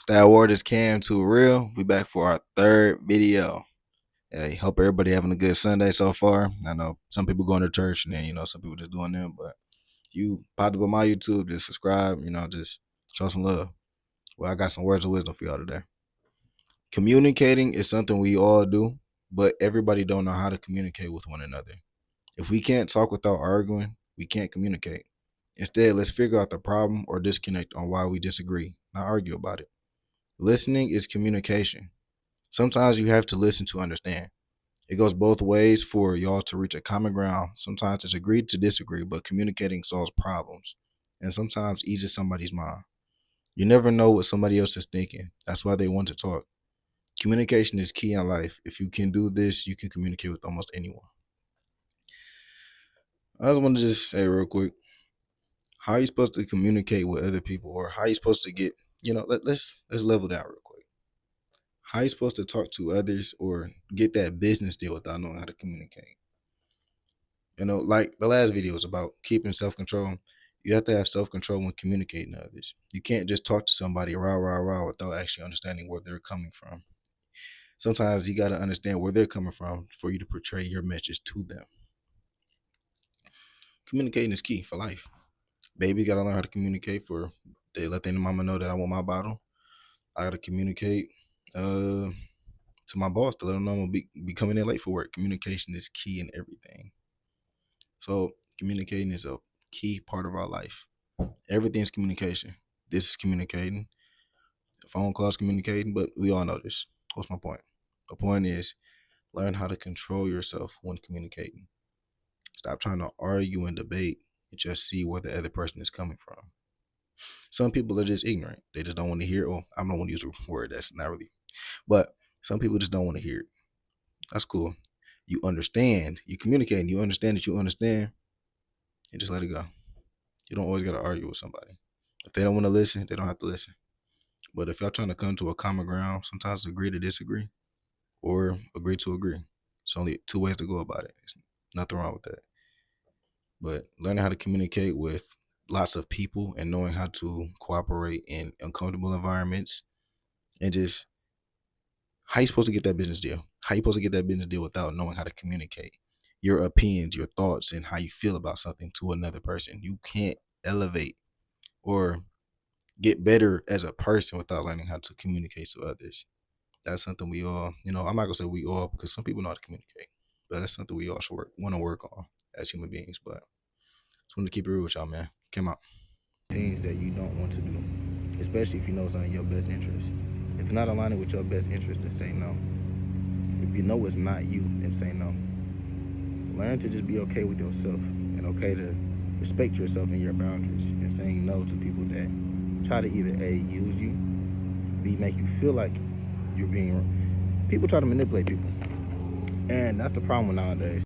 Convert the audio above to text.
Star Wars just came to real. We back for our third video. Hey, hope everybody having a good Sunday so far. I know some people going to church and then some people just doing them, but you popped up on my YouTube, just subscribe, just show some love. Well, I got some words of wisdom for y'all today. Communicating is something we all do, but everybody don't know how to communicate with one another. If we can't talk without arguing, we can't communicate. Instead, let's figure out the problem or disconnect on why we disagree, not argue about it. Listening is communication. Sometimes you have to listen to understand. It goes both ways for y'all to reach a common ground. Sometimes it's agreed to disagree, but communicating solves problems and sometimes eases somebody's mind. You never know what somebody else is thinking. That's why they want to talk. Communication is key in life. If you can do this, you can communicate with almost anyone. I just want to just say real quick, how are you supposed to communicate with other people, or how are you supposed to get, let's level down real quick. How are you supposed to talk to others or get that business deal without knowing how to communicate? Like the last video was about keeping self-control. You have to have self-control when communicating to others. You can't just talk to somebody rah without actually understanding where they're coming from. Sometimes you got to understand where they're coming from for you to portray your message to them. Communicating is key for life. Baby got to learn how to communicate they let their mama know that I want my bottle. I got to communicate to my boss to let them know I'm going to be coming in late for work. Communication is key in everything. So communicating is a key part of our life. Everything's communication. This is communicating. The phone call's communicating, but we all know this. What's my point? The point is learn how to control yourself when communicating. Stop trying to argue and debate and just see where the other person is coming from. Some people are just ignorant. They just don't want to hear. Oh, I don't want to use a word that's not really. But some people just don't want to hear it. That's cool. You understand. You communicate and you understand that you understand. And just let it go. You don't always got to argue with somebody. If they don't want to listen, they don't have to listen. But if y'all trying to come to a common ground, sometimes agree to disagree or agree to agree. It's only two ways to go about it. There's nothing wrong with that. But learning how to communicate with lots of people and knowing how to cooperate in uncomfortable environments, and just how you supposed to get that business deal. How you supposed to get that business deal without knowing how to communicate your opinions, your thoughts, and how you feel about something to another person. You can't elevate or get better as a person without learning how to communicate to others. That's something we all, I'm not gonna say we all, because some people know how to communicate, but that's something we all should want to work on as human beings. But just want to keep it real with y'all, man. Came out. Things that you don't want to do, especially if you know it's not in your best interest. If it's not aligning with your best interest, then say no. If you know it's not you, then say no. Learn to just be okay with yourself and okay to respect yourself and your boundaries, and saying no to people that try to either A, use you, B, make you feel like you're being wrong. People try to manipulate people, and that's the problem nowadays.